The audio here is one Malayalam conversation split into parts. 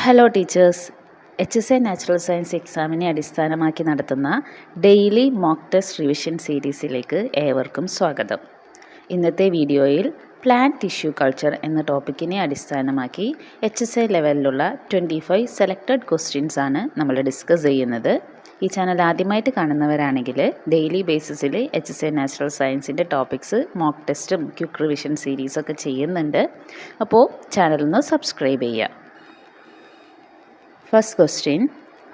Hello teachers, HSA natural science എക്സാമിനെ അടിസ്ഥാനമാക്കി നടത്തുന്ന ഡെയിലി മോക്ക് ടെസ്റ്റ് റിവിഷൻ സീരീസിലേക്ക് ഏവർക്കും സ്വാഗതം. ഇന്നത്തെ വീഡിയോയിൽ പ്ലാന്റ് ടിഷ്യൂ കൾച്ചർ എന്ന ടോപ്പിക്കിനെ അടിസ്ഥാനമാക്കി HSA ലെവലിലുള്ള 25 സെലക്റ്റഡ് ക്വസ്റ്റ്യൻസ് ആണ് നമ്മൾ ഡിസ്കസ് ചെയ്യുന്നത്. ഈ ചാനൽ ആദ്യമായിട്ട് കാണുന്നവരാണെങ്കിൽ ഡെയിലി ബേസിസിൽ HSA നാച്ചുറൽ സയൻസിൻ്റെ ടോപ്പിക്സ് മോക്ക് ടെസ്റ്റും ക്വിക്ക് റിവിഷൻ സീരീസൊക്കെ ചെയ്യുന്നുണ്ട്. അപ്പോൾ ചാനലൊന്ന് സബ്സ്ക്രൈബ് ചെയ്യുക. First question,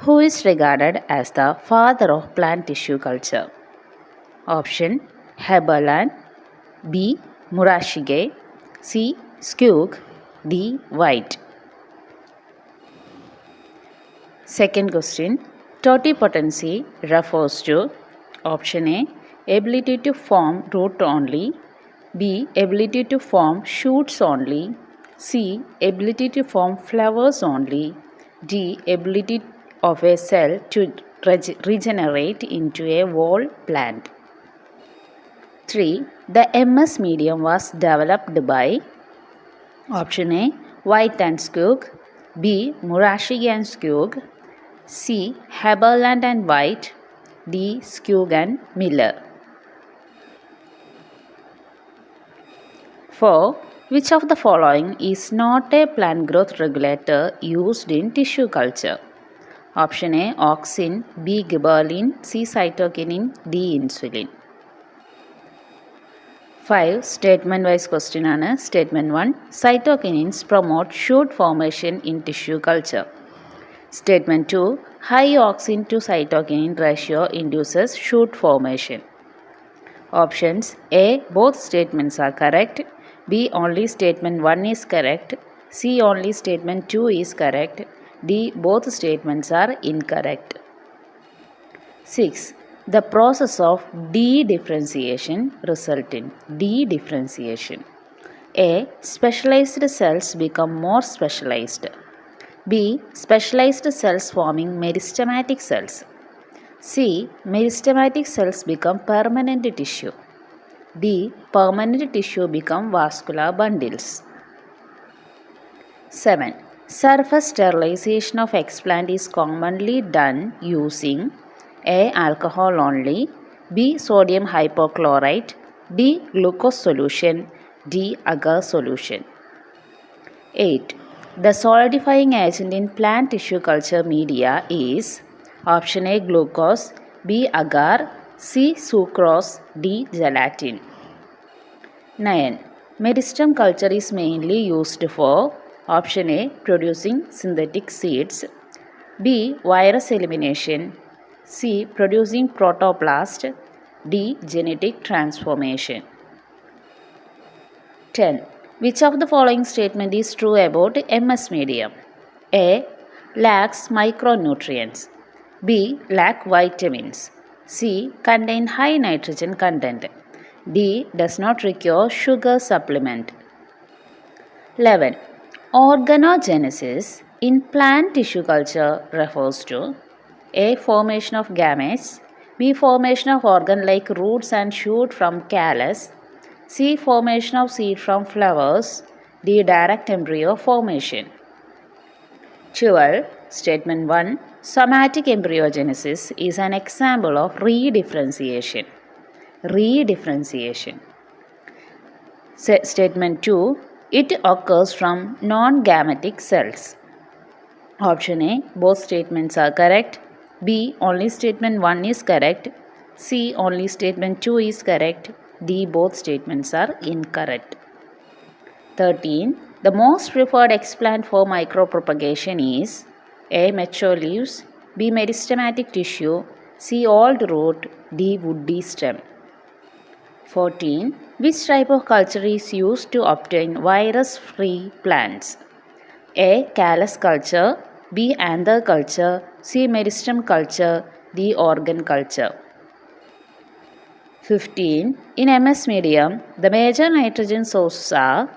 who is regarded as the father of plant tissue culture? Option Heberland, B. Murashige, C. Skugg, D. White. Second question, totipotency refers to option A. Ability to form root only, B. Ability to form shoots only, C. Ability to form flowers only, D. Ability of a cell to regenerate into a whole plant. 3. The MS medium was developed by option A. White and Skugg, B. Murashige and Skugg, C. Heberland and White, D. Skugg and Miller. 4. Which of the following is not a plant growth regulator used in tissue culture? Option A. Auxin, B. Gibberellin, C. Cytokinin, D. Insulin. 5. Statement wise question ആണ്. Statement 1. Cytokinins promote shoot formation in tissue culture. Statement 2. High auxin to cytokinin ratio induces shoot formation. Options A. Both statements are correct, B. Only statement 1 is correct, C. Only statement 2 is correct, D. Both statements are incorrect. 6. The process of de-differentiation result in de-differentiation. A. Specialized cells become more specialized. B. Specialized cells forming meristematic cells. C. Meristematic cells become permanent tissue. D. Permanent tissue become vascular bundles. 7. Surface sterilization of explant is commonly done using A. Alcohol only, B. Sodium hypochlorite, D. Glucose solution, D. Agar solution. 8. The solidifying agent in plant tissue culture media is option A. Glucose, B. Agar, C. Sucrose, D. Gelatin. 9. Meristem culture is mainly used for option A. Producing synthetic seeds, B. Virus elimination, C. Producing protoplast, D. Genetic transformation. 10. Which of the following statement is true about MS medium? A. Lacks micronutrients, B. Lack vitamins, C. Contain high nitrogen content, D. Does not require sugar supplement. 11. Organogenesis in plant tissue culture refers to A. Formation of gametes, B. Formation of organ-like roots and shoot from callus, C. Formation of seed from flowers, D. Direct embryo formation. 12. Statement 1. Somatic embryogenesis is an example of redifferentiation. Redifferentiation. Statement 2. It occurs from non-gametic cells. Option A. Both statements are correct, B. Only statement 1 is correct, C. Only statement 2 is correct, D. Both statements are incorrect. 13. The most preferred explant for micropropagation is A. Mature leaves, B. meristematic tissue, C. old root, D. woody stem. 14. Which type of culture is used to obtain virus-free plants? A. Callus culture, B. anther culture, C. meristem culture, D. organ culture. 15. In MS medium, the major nitrogen sources are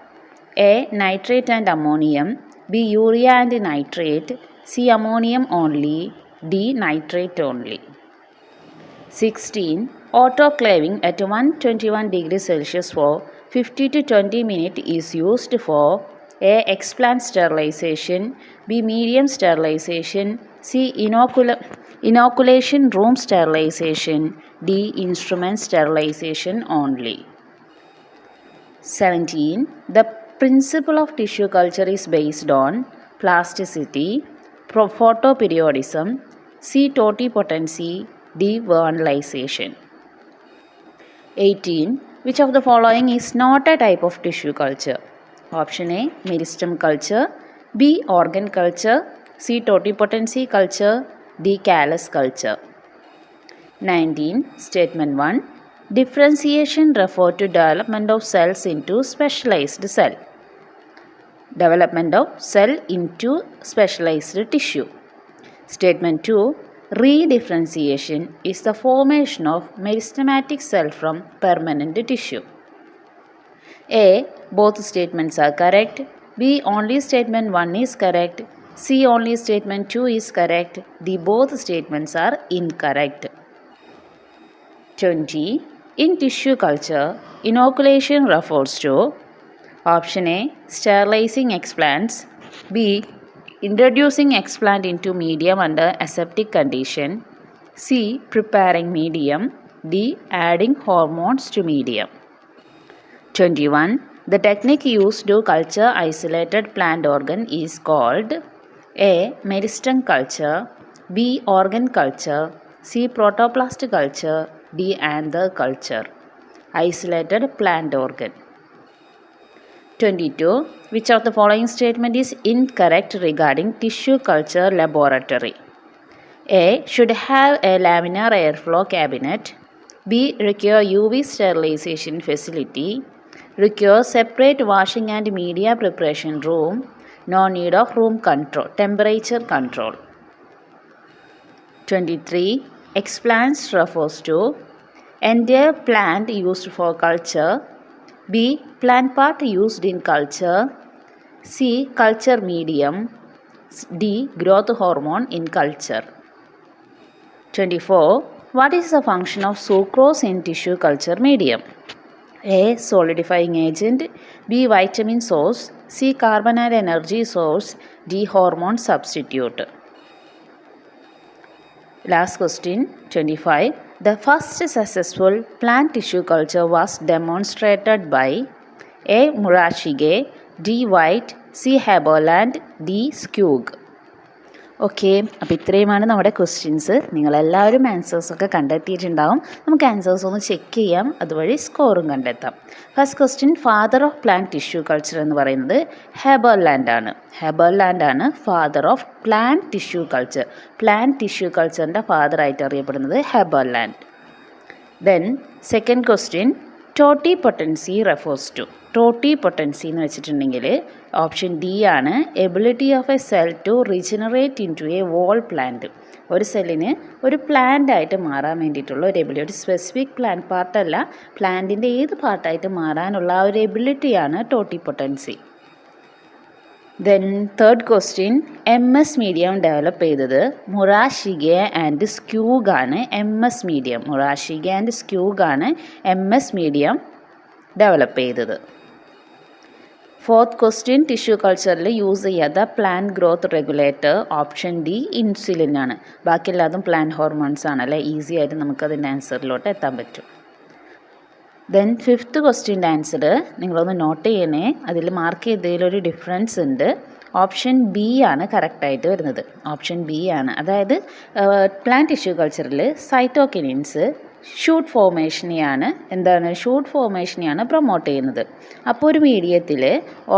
A. Nitrate and ammonium, B. Urea and nitrate, C. Ammonium only, D. Nitrate only. 16. Autoclaving at 121 degrees Celsius for 50 to 20 minutes is used for A. Explant sterilization. B. Medium sterilization. C. Inoculation room sterilization. D. Instrument sterilization only. 17. The principle of tissue culture is based on plasticity, photoperiodism, C. Totipotency, D. vernalization. 18. Which of the following is not a type of tissue culture? Option A. Meristem culture. B. Organ culture. C. Totipotency culture. D. Callus culture. 19. Statement 1. Differentiation refers to development of cells into specialized cell. Development of cell into specialized tissue. Statement 2. Redifferentiation is the formation of meristematic cell from permanent tissue. A. Both statements are correct. B. Only statement 1 is correct. C. Only statement 2 is correct. D. Both statements are incorrect. 20. In tissue culture, inoculation refers to option A. Sterilizing explants. B. Introducing explant into medium under aseptic condition. C. Preparing medium. D. Adding hormones to medium. 21. The technique used to culture isolated plant organ is called A. Meristem culture. B. Organ culture. C. Protoplast culture. D. Anther culture. Isolated plant organ. 22. Which of the following statement is incorrect regarding tissue culture laboratory? A. Should have a laminar airflow cabinet. B. Require UV sterilization facility. Require separate washing and media preparation room. No need of room control, temperature control. 23. Explants refers to entire plant used for culture. B. Plant part used in culture. C. Culture medium. D. Growth hormone in culture. 24. What is the function of sucrose in tissue culture medium? A. Solidifying agent. B. Vitamin source. C. Carbon and energy source. D. Hormone substitute. Last question, 25. The first successful plant tissue culture was demonstrated by A. Murashige, D. White, C. Haberland, D. Skug. Okay, അപ്പോൾ ഇത്രയുമാണ് നമ്മുടെ ക്വസ്റ്റ്യൻസ്. നിങ്ങളെല്ലാവരും ആൻസേഴ്സൊക്കെ കണ്ടെത്തിയിട്ടുണ്ടാവും. നമുക്ക് ആൻസേഴ്സ് ഒന്ന് ചെക്ക് ചെയ്യാം, അതുവഴി സ്കോറും കണ്ടെത്താം. First question, father of plant tissue culture എന്ന് പറയുന്നത് ഹെബർലാൻഡ് ആണ്. ഹെബർലാൻഡ് ആണ് father of plant tissue culture. Plant tissue കൾച്ചറിൻ്റെ ഫാദറായിട്ട് അറിയപ്പെടുന്നത് Haberlandt. Then second question, totipotency refers to. Totipotency എന്ന് വെച്ചിട്ടുണ്ടെങ്കിൽ ഓപ്ഷൻ ഡി ആണ്, ability of a cell to regenerate into a whole plant. ഒരു സെല്ലിന് ഒരു പ്ലാന്റ് ആയിട്ട് മാറാൻ വേണ്ടിയിട്ടുള്ള ഒരു എബിലിറ്റി, ഒരു സ്പെസിഫിക് പ്ലാന്റ് പാർട്ടല്ല, പ്ലാന്റിൻ്റെ ഏത് പാർട്ടായിട്ട് മാറാനുള്ള ആ ഒരു എബിലിറ്റിയാണ് totipotency. Then third question, M S medium develop ചെയ്തത് മുറാഷിഗെ ആൻഡ് സ്ക്യൂഗ് ആണ്. M S medium, Murashige and Skoog ആണ് എം എസ് മീഡിയം ഡെവലപ്പ് ചെയ്തത്. ഫോർത്ത് ക്വസ്റ്റ്യൻ, ടിഷ്യൂ കൾച്ചറിൽ യൂസ് ചെയ്യാത്ത plant growth regulator option D insulin ആണ്. ബാക്കിയെല്ലാതും പ്ലാന്റ് ഹോർമോൺസ് ആണല്ലേ, ഈസി ആയിട്ട് നമുക്കതിൻ്റെ ആൻസറിലോട്ട് എത്താൻ പറ്റും. ദെൻ ഫിഫ്ത്ത് ക്വസ്റ്റ്യൻ്റെ ആൻസർ നിങ്ങളൊന്ന് നോട്ട് ചെയ്യണേ, അതിൽ മാർക്ക് ചെയ്തതിലൊരു ഡിഫറൻസ് ഉണ്ട്. ഓപ്ഷൻ ബി ആണ് കറക്റ്റായിട്ട് വരുന്നത്. ഓപ്ഷൻ ബി ആണ്, അതായത് പ്ലാന്റ് ടിഷ്യൂ കൾച്ചറിൽ സൈറ്റോകിനിൻസ് ഷൂട്ട് ഫോർമേഷനെയാണ് ഷൂട്ട് ഫോർമേഷനെയാണ് പ്രൊമോട്ട് ചെയ്യുന്നത്. അപ്പോൾ ഒരു മീഡിയത്തിൽ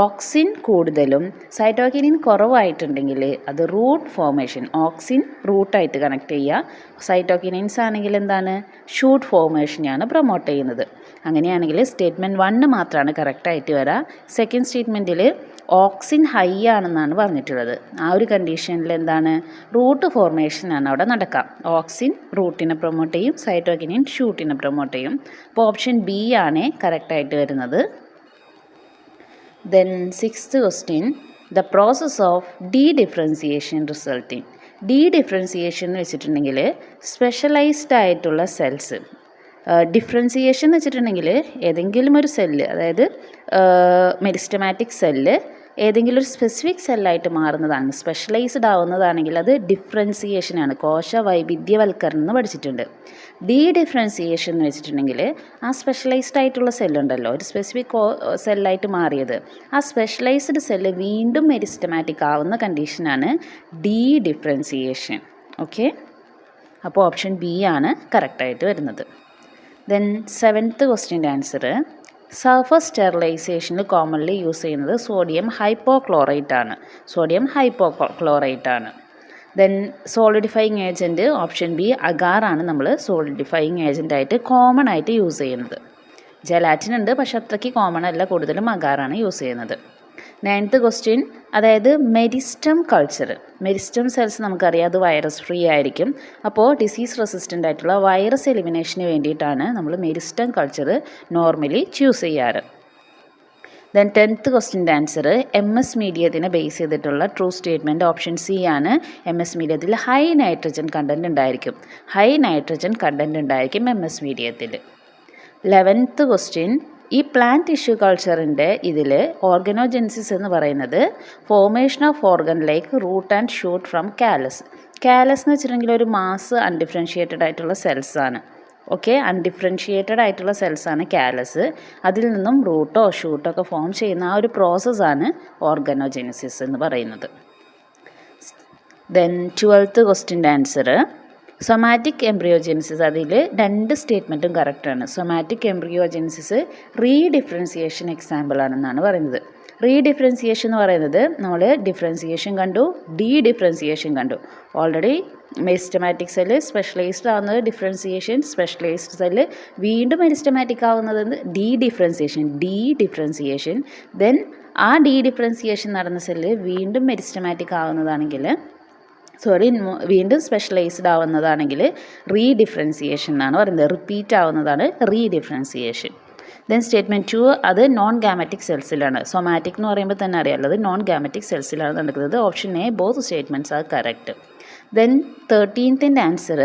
ഓക്സിൻ കൂടുതലും സൈറ്റോകിനിൻ കുറവായിട്ടുണ്ടെങ്കിൽ അത് റൂട്ട് ഫോർമേഷൻ, ഓക്സിൻ റൂട്ടായിട്ട് കണക്ട് ചെയ്യുക, സൈറ്റോകിനിൻസ് ആണെങ്കിൽ എന്താണ് ഷൂട്ട് ഫോർമേഷനെയാണ് പ്രൊമോട്ട് ചെയ്യുന്നത്. അങ്ങനെയാണെങ്കിൽ സ്റ്റേറ്റ്മെൻറ്റ് 1 മാത്രമാണ് കറക്റ്റായിട്ട് വരിക. സെക്കൻഡ് സ്റ്റേറ്റ്മെൻറ്റിൽ ഓക്സിൻ ഹൈ ആണെന്നാണ് പറഞ്ഞിട്ടുള്ളത്. ആ ഒരു കണ്ടീഷനിൽ എന്താണ് റൂട്ട് ഫോർമേഷനാണ് അവിടെ നടക്കാം. ഓക്സിൻ റൂട്ടിനെ പ്രൊമോട്ട് ചെയ്യും, സൈറ്റോകിനിൻ ഷൂട്ടിനെ പ്രൊമോട്ട് ചെയ്യും. അപ്പോൾ ഓപ്ഷൻ ബി ആണ് കറക്റ്റായിട്ട് വരുന്നത്. Then sixth question, the process of dedifferentiation resulting. Dedifferentiation എന്ന് വെച്ചിട്ടുണ്ടെങ്കിൽ സ്പെഷ്യലൈസ്ഡ് ആയിട്ടുള്ള സെൽസ്. ഡിഫറൻസിയേഷൻ എന്ന് വെച്ചിട്ടുണ്ടെങ്കിൽ ഏതെങ്കിലും ഒരു സെല്ല്, അതായത് മെരിസ്റ്റമാറ്റിക് സെല്ല് ഏതെങ്കിലും ഒരു സ്പെസിഫിക് സെല്ലായിട്ട് മാറുന്നതാണ്. സ്പെഷ്യലൈസ്ഡ് ആവുന്നതാണെങ്കിൽ അത് ഡിഫറൻസിയേഷനാണ്. കോശ വൈവിധ്യവൽക്കരണം എന്ന് പഠിച്ചിട്ടുണ്ട്. ഡിഫറൻസിയേഷൻ എന്ന് വെച്ചിട്ടുണ്ടെങ്കിൽ ആ സ്പെഷ്യലൈസ്ഡ് ആയിട്ടുള്ള സെല്ലുണ്ടല്ലോ, ഒരു സ്പെസിഫിക് സെല്ലായിട്ട് മാറിയത്, ആ സ്പെഷ്യലൈസ്ഡ് സെല്ല് വീണ്ടും മെരിസ്റ്റമാറ്റിക് ആവുന്ന കണ്ടീഷനാണ് ഡിഫറൻസിയേഷൻ. ഓക്കെ, അപ്പോൾ ഓപ്ഷൻ ബി ആണ് കറക്റ്റായിട്ട് വരുന്നത്. ദെൻ 7th ക്വസ്റ്റ്യൻ്റെ ആൻസർ, സർഫസ് സ്റ്റെറിലൈസേഷനിൽ കോമൺലി യൂസ് ചെയ്യുന്നത് സോഡിയം ഹൈപ്പോക്ലോറൈറ്റ് ആണ്. സോഡിയം ഹൈപ്പോക്ലോറൈറ്റ് ആണ്. Then solidifying agent option B അഗാറാണ് നമ്മൾ സോളിഡിഫയിങ് ഏജൻറ്റായിട്ട് കോമൺ ആയിട്ട് യൂസ് ചെയ്യുന്നത്. ജലാറ്റിൻ ഉണ്ട്, പക്ഷെ അത്രയ്ക്ക് കോമൺ അല്ല, കൂടുതലും അഗാറാണ് യൂസ് ചെയ്യുന്നത്. 9th ക്വസ്റ്റ്യൻ, അതായത് മെരിസ്റ്റം കൾച്ചർ. മെരിസ്റ്റം സെൽസ് നമുക്കറിയാം അത് വൈറസ് ഫ്രീ ആയിരിക്കും. അപ്പോൾ ഡിസീസ് റെസിസ്റ്റൻ്റ് ആയിട്ടുള്ള വൈറസ് എലിമിനേഷന് വേണ്ടിയിട്ടാണ് നമ്മൾ മെരിസ്റ്റം കൾച്ചർ നോർമലി ചൂസ് ചെയ്യാറ്. ദെൻ 10th ക്വസ്റ്റ്യൻ്റെ ആൻസർ, MS മീഡിയത്തിനെ ബേസ് ചെയ്തിട്ടുള്ള ട്രൂ സ്റ്റേറ്റ്മെൻറ്റ് ഓപ്ഷൻ സി ആണ്. MS മീഡിയത്തിൽ ഹൈ നൈട്രജൻ കണ്ടൻറ്റ് ഉണ്ടായിരിക്കും. ഹൈ നൈട്രജൻ കണ്ടൻറ്റ് ഉണ്ടായിരിക്കും MS മീഡിയത്തിൽ. 11th ക്വസ്റ്റ്യൻ, ഈ പ്ലാന്റ് ടിഷ്യൂ കൾച്ചറിൻ്റെ ഇതിൽ ഓർഗനോജെൻസിസ് എന്ന് പറയുന്നത് formation of organ like root and shoot from callus. Callus എന്ന് വെച്ചിട്ടുണ്ടെങ്കിൽ ഒരു മാസ് അൺഡിഫറൻഷിയേറ്റഡ് ആയിട്ടുള്ള സെൽസാണ്. ഓക്കെ, അൺഡിഫറൻഷിയേറ്റഡ് ആയിട്ടുള്ള സെൽസാണ് കാലസ്. അതിൽ നിന്നും റൂട്ടോ ഷൂട്ടോ ഒക്കെ ഫോം ചെയ്യുന്ന ആ ഒരു പ്രോസസ്സാണ് ഓർഗനോജെനിസിസ് എന്ന് പറയുന്നത്. ദെൻ 12th ക്വസ്റ്റ്യൻ്റെ ആൻസർ, സൊമാറ്റിക് എംബ്രിയോജെനിസിസ്. അതിൽ 2 സ്റ്റേറ്റ്മെൻറ്റും കറക്റ്റാണ്. സൊമാറ്റിക് എംബ്രിയോജെനിസിസ് റീഡിഫറൻസിയേഷൻ എക്സാമ്പിൾ ആണെന്നാണ് പറയുന്നത്. റീഡിഫറൻസിയേഷൻ എന്ന് പറയുന്നത് നമ്മൾ ഡിഫറൻസിയേഷൻ കണ്ടു, ഡിഫറൻസിയേഷൻ കണ്ടു. ഓൾറെഡി മെരിസ്റ്റമാറ്റിക് സെല്ല് സ്പെഷ്യലൈസ്ഡ് ആവുന്നത് ഡിഫറൻസിയേഷൻ, സ്പെഷ്യലൈസ്ഡ് സെല്ല് വീണ്ടും മെരിസ്റ്റമാറ്റിക് ആവുന്നത് ഡിഫറൻസിയേഷൻ. ദെൻ ആ ഡിഫറൻസിയേഷൻ നടന്ന സെല്ല് വീണ്ടും മെരിസ്റ്റമാറ്റിക് ആവുന്നതാണെങ്കിൽ വീണ്ടും സ്പെഷ്യലൈസ്ഡ് ആവുന്നതാണെങ്കിൽ റീഡിഫറൻസിയേഷൻ എന്നാണ് പറയുന്നത്. റിപ്പീറ്റ് ആവുന്നതാണ് റീഡിഫറൻസിയേഷൻ. ദെൻ സ്റ്റേറ്റ്മെൻറ്റ് 2, അത് നോൺ ഗാമറ്റിക് സെൽസിലാണ്. സൊമാറ്റിക് എന്ന് പറയുമ്പോൾ തന്നെ അറിയാമല്ലോ, നോൺ ഗാമറ്റിക് സെൽസിലാണ് നടക്കുന്നത്. Option A, both statements are correct. Then 13th answer,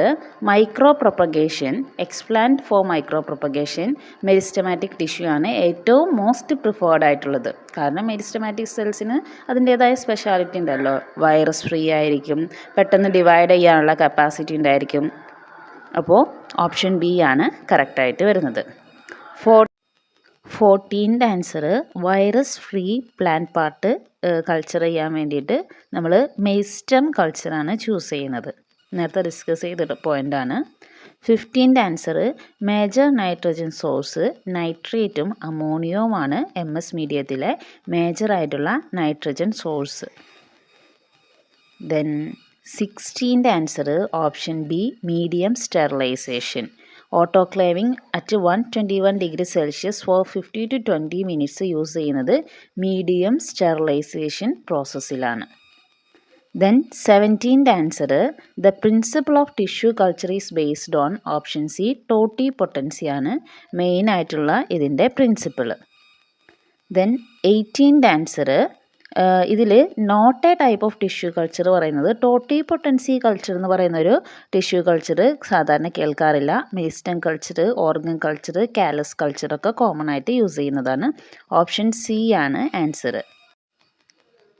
micro propagation. Explant for micro propagation meristematic tissue ആണ് ഏറ്റവും മോസ്റ്റ് പ്രിഫേർഡ് ആയിട്ടുള്ളത്. കാരണം മെരിസ്റ്റമാറ്റിക് സെൽസിന് അതിൻ്റേതായ സ്പെഷ്യാലിറ്റി ഉണ്ടല്ലോ, വൈറസ് ഫ്രീ ആയിരിക്കും, പെട്ടെന്ന് ഡിവൈഡ് ചെയ്യാനുള്ള കപ്പാസിറ്റി ഉണ്ടായിരിക്കും. അപ്പോൾ ഓപ്ഷൻ ബി ആണ് കറക്റ്റായിട്ട് വരുന്നത്. 14th answer, virus free plant part culture ചെയ്യാൻ വേണ്ടിയിട്ട് നമ്മൾ മെരിസ്റ്റം കൾച്ചറാണ് ചൂസ് ചെയ്യുന്നത്. നേരത്തെ ഡിസ്കസ് ചെയ്ത പോയിൻ്റാണ്. 15th answer, major nitrogen source നൈട്രേറ്റും അമോണിയവുമാണ് MS മീഡിയത്തിലെ മേജറായിട്ടുള്ള nitrogen source. Then 16th answer, option B medium sterilisation. Autoclaving at 121 degree Celsius for 50 to 20 minutes use ചെയ്യുന്നത് മീഡിയം സ്റ്റെറിലൈസേഷൻ പ്രോസസ്സിലാണ്. Then 17th answer, the principle of tissue culture is based on option C ടോട്ടി പൊട്ടൻസിയാണ് മെയിൻ ആയിട്ടുള്ള ഇതിൻ്റെ പ്രിൻസിപ്പിൾ. ദെൻ 18th ആൻസർ, ഇതിൽ not a type of tissue culture പറയുന്നത് ടോട്ടി പൊട്ടൻസി കൾച്ചർ എന്ന് പറയുന്ന ഒരു ടിഷ്യൂ കൾച്ചർ സാധാരണ കേൾക്കാറില്ല. Meristem culture, organ culture, callus കൾച്ചറൊക്കെ കോമൺ ആയിട്ട് യൂസ് ചെയ്യുന്നതാണ്. ഓപ്ഷൻ സി ആണ് ആൻസർ.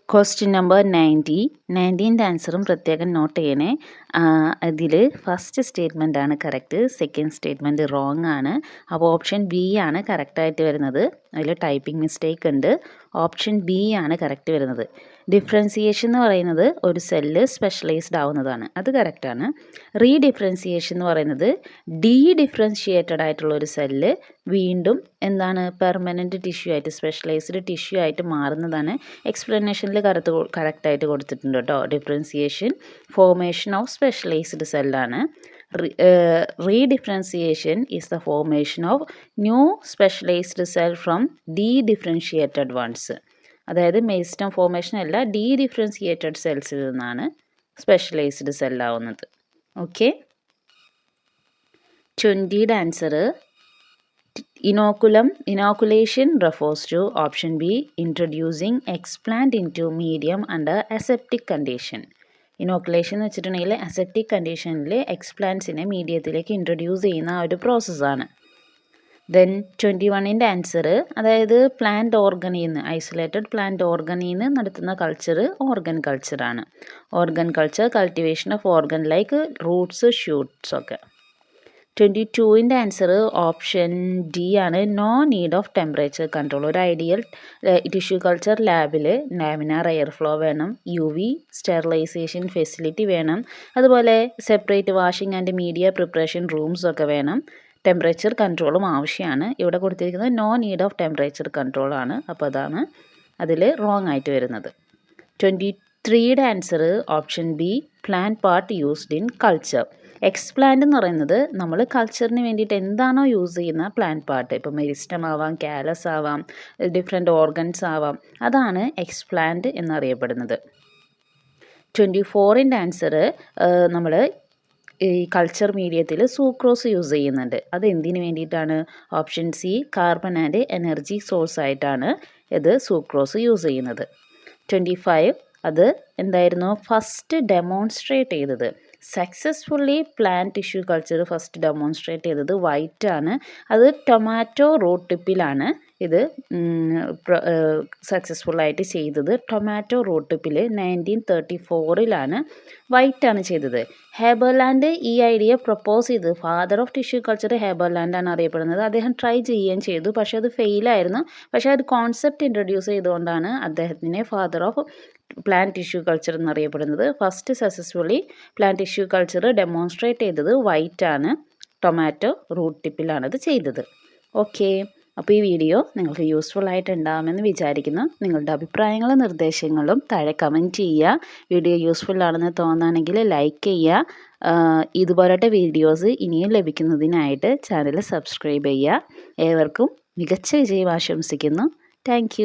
ക്വസ്റ്റ്യൻ നമ്പർ 19th ആൻസറും പ്രത്യേകം നോട്ട് ചെയ്യണേ. അതിൽ ഫസ്റ്റ് സ്റ്റേറ്റ്മെൻ്റ് ആണ് കറക്റ്റ്, സെക്കൻഡ് സ്റ്റേറ്റ്മെൻറ്റ് റോങ് ആണ്. അപ്പോൾ ഓപ്ഷൻ ബി ആണ് കറക്റ്റായിട്ട് വരുന്നത്. അതിൽ ടൈപ്പിംഗ് മിസ്റ്റേക്ക് ഉണ്ട്. ഓപ്ഷൻ ബി ആണ് കറക്റ്റ് വരുന്നത്. ഡിഫറൻസിയേഷൻ എന്ന് പറയുന്നത് ഒരു സെല്ല് സ്പെഷ്യലൈസ്ഡ് ആവുന്നതാണ്, അത് കറക്റ്റാണ്. റീഡിഫറൻസിയേഷൻ എന്ന് പറയുന്നത് ഡിഫറൻഷിയേറ്റഡ് ആയിട്ടുള്ള ഒരു സെല്ല് വീണ്ടും എന്താണ് പെർമനൻറ്റ് ടിഷ്യൂ ആയിട്ട് സ്പെഷ്യലൈസ്ഡ് ടിഷ്യൂ ആയിട്ട് മാറുന്നതാണ്. എക്സ്പ്ലനേഷനിൽ കറക്റ്റായിട്ട് കൊടുത്തിട്ടുണ്ട് കേട്ടോ. ഡിഫറൻസിയേഷൻ ഫോർമേഷൻ ഓഫ് സ്പെഷ്യലൈസ്ഡ് സെല്ലാണ്. Redifferentiation is the formation of new specialized cell from de-differentiated ones. അതായത് മെരിസ്റ്റം ഫോർമേഷൻ അല്ല, ഡിഫറൻഷിയേറ്റഡ് സെൽസിൽ നിന്നാണ് സ്പെഷ്യലൈസ്ഡ് സെല്ലാവുന്നത്. Okay, 20th answer, inoculation refers to option B introducing explant into medium under aseptic condition. Inoculation എന്ന് വെച്ചിട്ടുണ്ടെങ്കിൽ അസെപ്റ്റിക് കണ്ടീഷനിൽ എക്സ്പ്ലാന്റ്സിനെ മീഡിയത്തിലേക്ക് ഇൻട്രൊഡ്യൂസ് ചെയ്യുന്ന ഒരു പ്രോസസ്സാണ്. ദെൻ 21ൻ്റെ ആൻസർ, അതായത് പ്ലാന്റ് ഓർഗനിൽ നിന്ന്, ഐസൊലേറ്റഡ് പ്ലാന്റ് ഓർഗനിൽ നിന്ന് നടത്തുന്ന കൾച്ചർ ഓർഗൻ കൾച്ചറാണ്. Organ culture cultivation of organ like roots, shoots ഒക്കെ. 22ൻ്റെ ആൻസർ ഓപ്ഷൻ ഡി ആണ്, no need of temperature control. ഒരു ഐഡിയൽ ടിഷ്യൂ കൾച്ചർ ലാബിൽ ലാമിനാർ എയർ ഫ്ലോ വേണം, UV സ്റ്റെറിലൈസേഷൻ ഫെസിലിറ്റി വേണം, അതുപോലെ separate washing and media preparation rooms ഒക്കെ വേണം. ടെമ്പറേച്ചർ കൺട്രോളും ആവശ്യമാണ്. ഇവിടെ കൊടുത്തിരിക്കുന്നത് no need of temperature control ആണ്. അപ്പോൾ അതാണ് അതിൽ റോങ് ആയിട്ട് വരുന്നത്. 23യുടെ answer option B, plant part used in culture. Explant എന്ന് പറയുന്നത് നമ്മൾ കൾച്ചറിന് വേണ്ടിയിട്ട് എന്താണോ യൂസ് ചെയ്യുന്ന പ്ലാന്റ് പാർട്ട്, ഇപ്പോൾ മെരിസ്റ്റം ആവാം, കാലസ് ആവാം, ഡിഫറെൻറ്റ് ഓർഗൻസ് ആവാം, അതാണ് എക്സ്പ്ലാന്റ് എന്നറിയപ്പെടുന്നത്. 24ൻ്റെ ആൻസർ, നമ്മൾ ഈ കൾച്ചർ മീഡിയത്തിൽ സൂക്രോസ് യൂസ് ചെയ്യുന്നുണ്ട്. അത് എന്തിനു വേണ്ടിയിട്ടാണ്? Option C, carbon and energy source ആയിട്ടാണ് ഇത് സൂക്രോസ് യൂസ് ചെയ്യുന്നത്. 25, അത് എന്തായിരുന്നു? ഫസ്റ്റ് ഡെമോൺസ്ട്രേറ്റ് ചെയ്തത്, successfully plant tissue culture first demonstrate ചെയ്തത് വൈറ്റ് ആണ്. അത് ടൊമാറ്റോ റൂട്ട് ടിപ്പിലാണ് ഇത് സക്സസ്ഫുള്ളായിട്ട് ചെയ്തത്. ടൊമാറ്റോ റൂട്ട് ടിപ്പിൽ 1934 വൈറ്റാണ് ചെയ്തത്. ഹെബർലാൻഡ് ഈ ഐഡിയ പ്രപ്പോസ് ചെയ്തത്, ഫാദർ ഓഫ് ടിഷ്യൂ കൾച്ചർ ഹെബർലാൻഡാണ് അറിയപ്പെടുന്നത്. അദ്ദേഹം ട്രൈ ചെയ്യുകയും ചെയ്തു, പക്ഷേ അത് ഫെയിലായിരുന്നു. പക്ഷേ അത് കോൺസെപ്റ്റ് ഇൻട്രൊഡ്യൂസ് ചെയ്തുകൊണ്ടാണ് അദ്ദേഹത്തിനെ father of plant tissue culture എന്നറിയപ്പെടുന്നത്. First successfully plant tissue culture demonstrate ചെയ്തത് വൈറ്റാണ്, ടൊമാറ്റോ റൂട്ട് ടിപ്പിലാണത് ചെയ്തത്. ഓക്കെ, അപ്പോൾ ഈ വീഡിയോ നിങ്ങൾക്ക് യൂസ്ഫുൾ ആയിട്ടുണ്ടാകുമെന്ന് വിചാരിക്കുന്നു. നിങ്ങളുടെ അഭിപ്രായങ്ങളും നിർദ്ദേശങ്ങളും താഴെ കമൻറ്റ് ചെയ്യുക. വീഡിയോ യൂസ്ഫുൾ ആണെന്ന് തോന്നുകയാണെങ്കിൽ ലൈക്ക് ചെയ്യുക. ഇതുപോലത്തെ വീഡിയോസ് ഇനിയും ലഭിക്കുന്നതിനായിട്ട് ചാനൽ സബ്സ്ക്രൈബ് ചെയ്യുക. ഏവർക്കും മികച്ച വിജയം ആശംസിക്കുന്നു. താങ്ക്